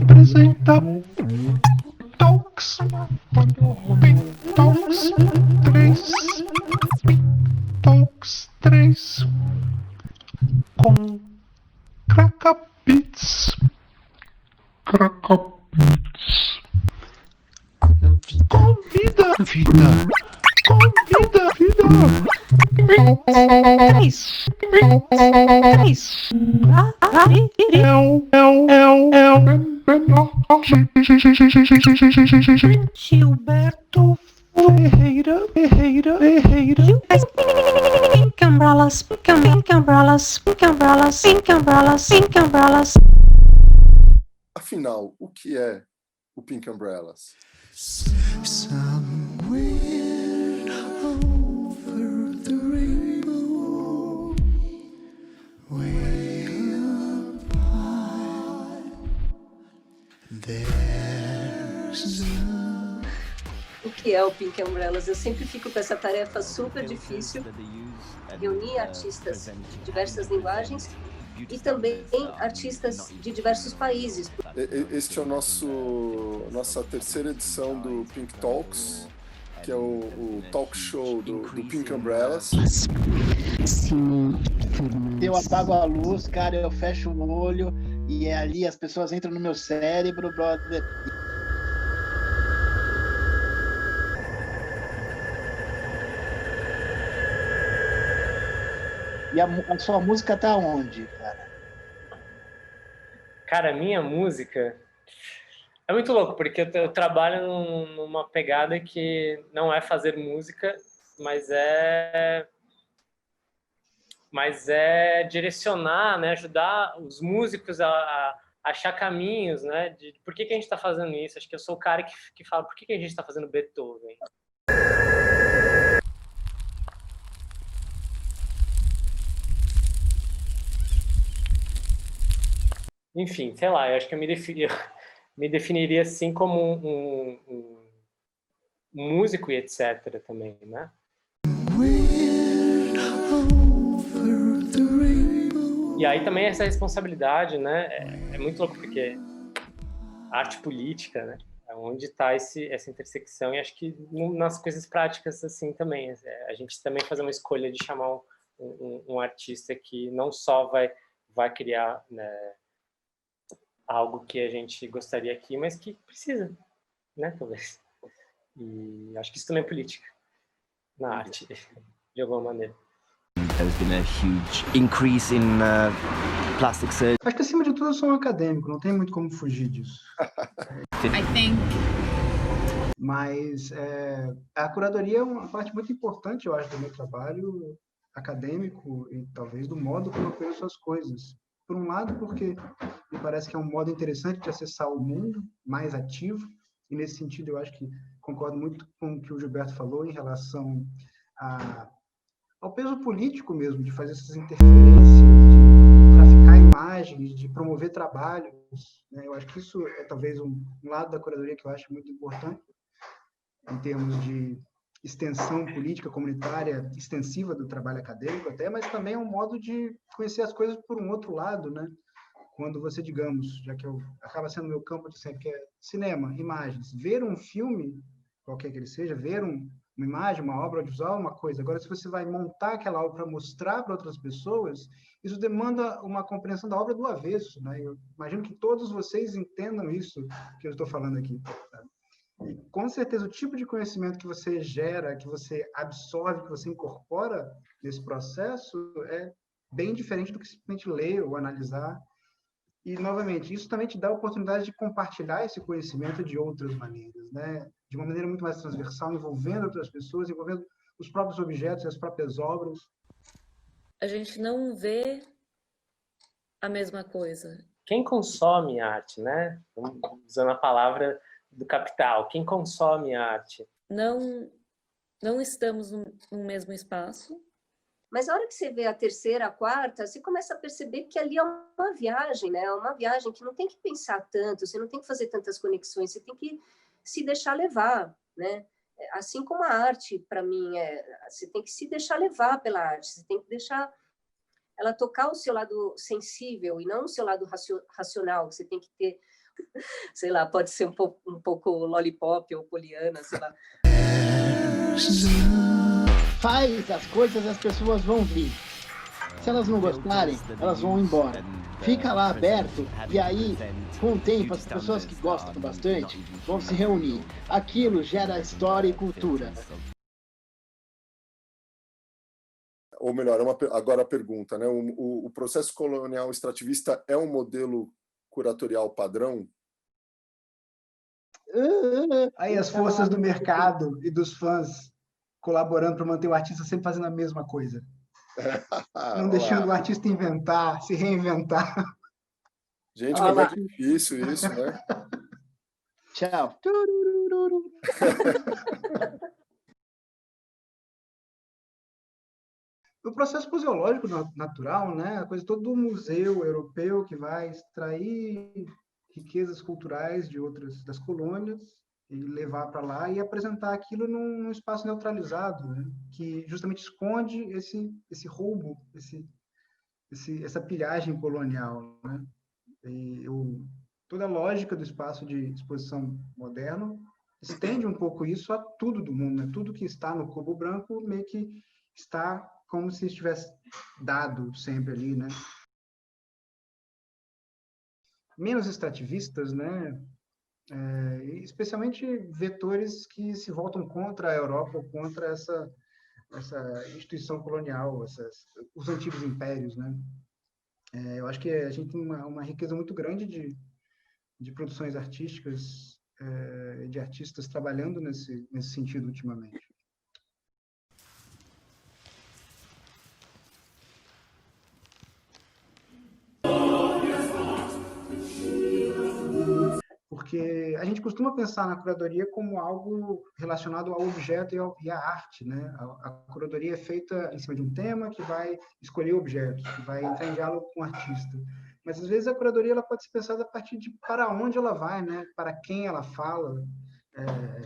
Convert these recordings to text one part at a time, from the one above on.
Apresenta Talks, Talks 3, Talks 3 com Cracabits. Cracabits. Convida a vida. Convida a vida. Gilberto Ferreira. Pink umbrellas. Afinal, o que é o Pink Umbrellas? Somewhere over the rainbow, way up high, there's O que é o Pink Umbrellas? Eu sempre fico com essa tarefa super difícil, reunir artistas de diversas linguagens e também artistas de diversos países. Este é nossa terceira edição do Pink Talks, que é o talk show do Pink Umbrellas. Eu apago a luz, cara, eu fecho o olho e é ali as pessoas entram no meu cérebro, brother. E a sua música tá onde, cara? Cara, a minha música é muito louco, porque eu trabalho numa pegada que não é fazer música, mas é direcionar, né, ajudar os músicos a achar caminhos, né, de por que a gente está fazendo isso. Acho que eu sou o cara que fala por que a gente está fazendo Beethoven. Enfim, sei lá, eu acho que eu me definiria assim como um músico e etc. também, né? E aí também essa responsabilidade, né? É muito louco, porque arte política, né? É onde está essa intersecção, e acho que nas coisas práticas assim também. A gente também fazer uma escolha de chamar um artista que não só vai criar, né, algo que a gente gostaria aqui, mas que precisa, né, talvez. E acho que isso também é política na arte, de alguma maneira. There's been a huge increase in plastic surgery. Acho que acima de tudo eu sou um acadêmico, não tem muito como fugir disso. I think. Mas a curadoria é uma parte muito importante, eu acho, do meu trabalho acadêmico e talvez do modo como eu penso as coisas. Por um lado, porque me parece que é um modo interessante de acessar o mundo, mais ativo, e nesse sentido eu acho que concordo muito com o que o Gilberto falou em relação ao peso político mesmo, de fazer essas interferências, de traficar imagens, de promover trabalhos, né? Eu acho que isso é talvez um lado da curadoria que eu acho muito importante, em termos de extensão política comunitária extensiva do trabalho acadêmico até, mas também é um modo de conhecer as coisas por um outro lado, né? Quando você, digamos, já que acaba sendo meu campo de sempre, que é cinema, imagens, ver um filme, qualquer que ele seja, ver uma imagem, uma obra audiovisual, uma coisa. Agora, se você vai montar aquela obra para mostrar para outras pessoas, isso demanda uma compreensão da obra do avesso, né? Eu imagino que todos vocês entendam isso que eu estou falando aqui, sabe? E, com certeza, o tipo de conhecimento que você gera, que você absorve, que você incorpora nesse processo é bem diferente do que simplesmente ler ou analisar. E, novamente, isso também te dá a oportunidade de compartilhar esse conhecimento de outras maneiras, né? De uma maneira muito mais transversal, envolvendo outras pessoas, envolvendo os próprios objetos e as próprias obras. A gente não vê a mesma coisa. Quem consome arte, né? Usando a palavra do capital, quem consome arte? Não estamos no mesmo espaço. Mas a hora que você vê a terceira, a quarta, você começa a perceber que ali é uma viagem, né? Uma viagem que não tem que pensar tanto, você não tem que fazer tantas conexões, você tem que se deixar levar, né? Assim como a arte, para mim, você tem que se deixar levar pela arte, você tem que deixar ela tocar o seu lado sensível e não o seu lado racional, que você tem que ter, sei lá, pode ser um pouco lollipop ou poliana, sei lá. Faz as coisas, as pessoas vão vir. Se elas não gostarem, elas vão embora. Fica lá aberto e aí, com o tempo, as pessoas que gostam bastante vão se reunir. Aquilo gera história e cultura. Ou melhor, agora a pergunta, né? O processo colonial extrativista é um modelo curatorial padrão? Aí as forças do mercado e dos fãs colaborando para manter o artista sempre fazendo a mesma coisa. Não deixando o artista inventar, se reinventar. Gente, como é difícil isso, né? Tchau. O processo museológico natural, né? A coisa todo do museu europeu que vai extrair riquezas culturais de outras das colônias e levar para lá e apresentar aquilo num espaço neutralizado, né? Que justamente esconde esse roubo, essa pilhagem colonial, né? E toda a lógica do espaço de exposição moderno estende um pouco isso a tudo do mundo, né? Tudo que está no cubo branco meio que está como se estivesse dado sempre ali, né? Menos extrativistas, né? Especialmente vetores que se voltam contra a Europa ou contra essa instituição colonial, os antigos impérios, né? Eu acho que a gente tem uma riqueza muito grande de produções artísticas, de artistas trabalhando nesse sentido ultimamente. Porque a gente costuma pensar na curadoria como algo relacionado ao objeto e à arte, né? A curadoria é feita em cima de um tema que vai escolher objetos, que vai entrar em diálogo com o artista. Mas, às vezes, a curadoria ela pode ser pensada a partir de para onde ela vai, né? Para quem ela fala.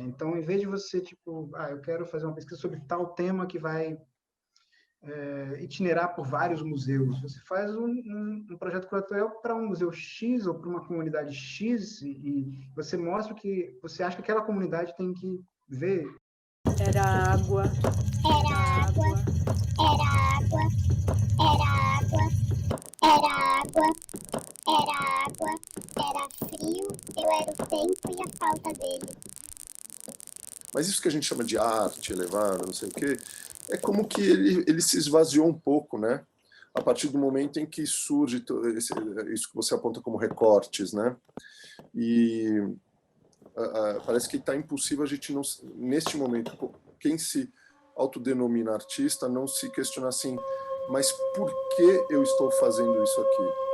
Então, em vez de você, tipo, eu quero fazer uma pesquisa sobre tal tema que vai itinerar por vários museus. Você faz um projeto curatorial para um museu X ou para uma comunidade X e você mostra o que você acha que aquela comunidade tem que ver. Era água. Era água. Era água. Era água. Era água. Era água. Era frio. Eu era o tempo e a falta dele. Mas isso que a gente chama de arte elevada, não sei o quê, é como que ele se esvaziou um pouco, né? A partir do momento em que surge isso que você aponta como recortes, né? E parece que está impossível a gente, não, neste momento, quem se autodenomina artista, não se questionar assim, mas por que eu estou fazendo isso aqui?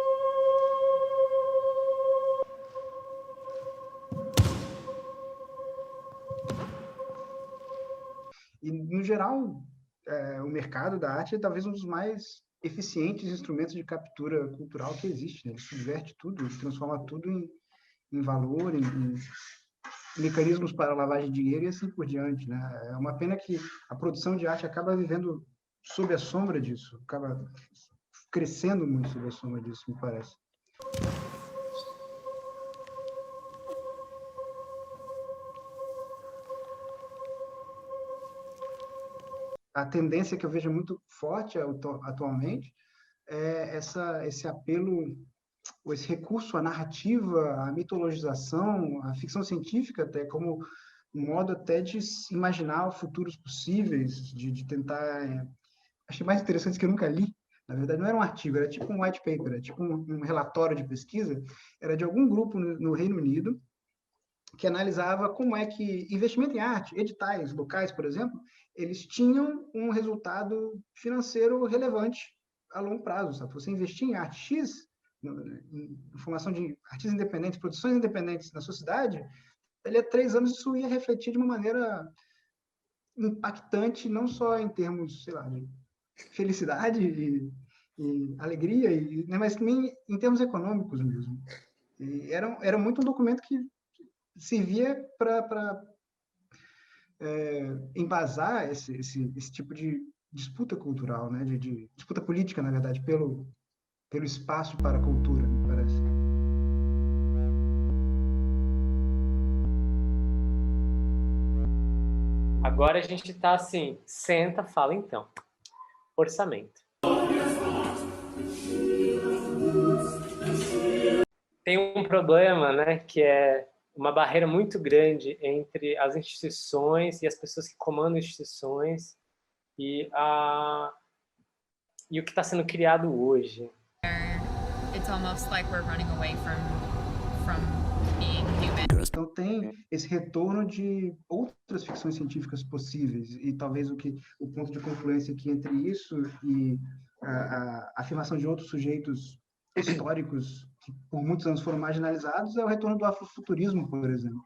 E, no geral, o mercado da arte é talvez um dos mais eficientes instrumentos de captura cultural que existe, né? Ele subverte tudo, ele transforma tudo em valor, em mecanismos para lavagem de dinheiro e assim por diante, né? É uma pena que a produção de arte acaba vivendo sob a sombra disso, acaba crescendo muito sob a sombra disso, me parece. A tendência que eu vejo muito forte atualmente é esse apelo, ou esse recurso à narrativa, à mitologização, à ficção científica até, como um modo até de imaginar futuros possíveis, de tentar... Achei mais interessante que eu nunca li. Na verdade, não era um artigo, era tipo um white paper, era tipo um relatório de pesquisa, era de algum grupo no Reino Unido, que analisava como é que investimento em arte, editais locais, por exemplo, eles tinham um resultado financeiro relevante a longo prazo. Sabe? Você investir em arte X, em formação de artistas independentes, produções independentes na sua cidade, ele há 3 anos isso ia refletir de uma maneira impactante, não só em termos, sei lá, de felicidade e alegria, né, mas também em termos econômicos mesmo. E era muito um documento que servia para embasar esse tipo de disputa cultural, né? De disputa política, na verdade, pelo espaço para a cultura, me parece. Agora a gente está assim, senta, fala então. Orçamento. Tem um problema, né, que é uma barreira muito grande entre as instituições e as pessoas que comandam instituições e o que está sendo criado hoje. It's almost like we're running away from being human. Então tem esse retorno de outras ficções científicas possíveis e talvez o ponto de confluência aqui entre isso e a afirmação de outros sujeitos históricos que por muitos anos foram marginalizados é o retorno do afrofuturismo, por exemplo.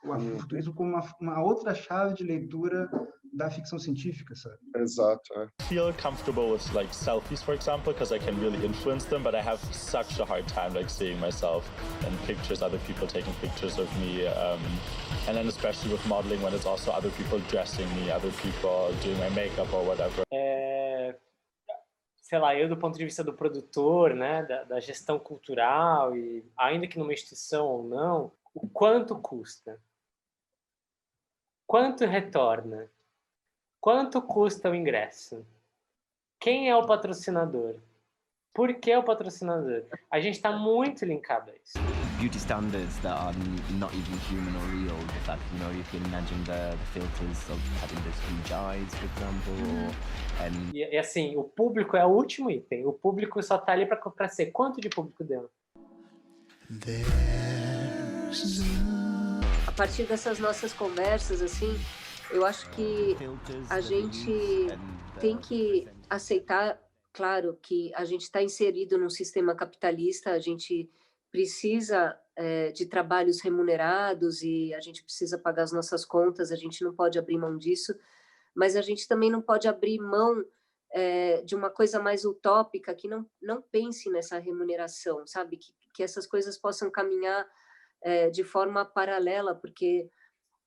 O afrofuturismo como uma outra chave de leitura da ficção científica, sabe? Exato. I feel comfortable with like selfies, for example, because I can really influence them, but I have such a hard time like seeing myself in pictures, other people taking pictures of me, and then especially with modeling when it's also other people dressing me, other people doing my makeup or whatever. Sei lá, eu do ponto de vista do produtor, né, da gestão cultural e ainda que numa instituição ou não, o quanto custa? Quanto retorna? Quanto custa o ingresso? Quem é o patrocinador? Por que o patrocinador? A gente está muito linkado a isso. Beauty standards that are not even human or real. The fact, you know, you can imagine the filters of having those huge eyes, for example. E assim, o público é o último item. O público só está ali para ser. Quanto de público deu? A partir dessas nossas conversas, assim, eu acho que a gente tem que aceitar, claro, que a gente está inserido num sistema capitalista, a gente precisa de trabalhos remunerados e a gente precisa pagar as nossas contas, a gente não pode abrir mão disso, mas a gente também não pode abrir mão de uma coisa mais utópica que não pense nessa remuneração, sabe? Que essas coisas possam caminhar de forma paralela, porque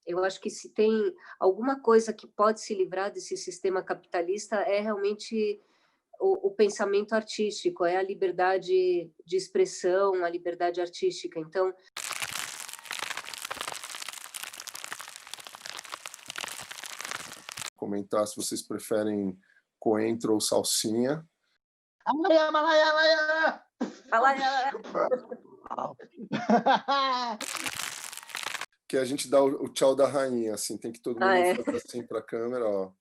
eu acho que se tem alguma coisa que pode se livrar desse sistema capitalista é realmente o pensamento artístico, é a liberdade de expressão, a liberdade artística. Então, comentar se vocês preferem coentro ou salsinha. Que a gente dá o tchau da rainha, assim, tem que todo mundo fazer assim pra câmera, ó.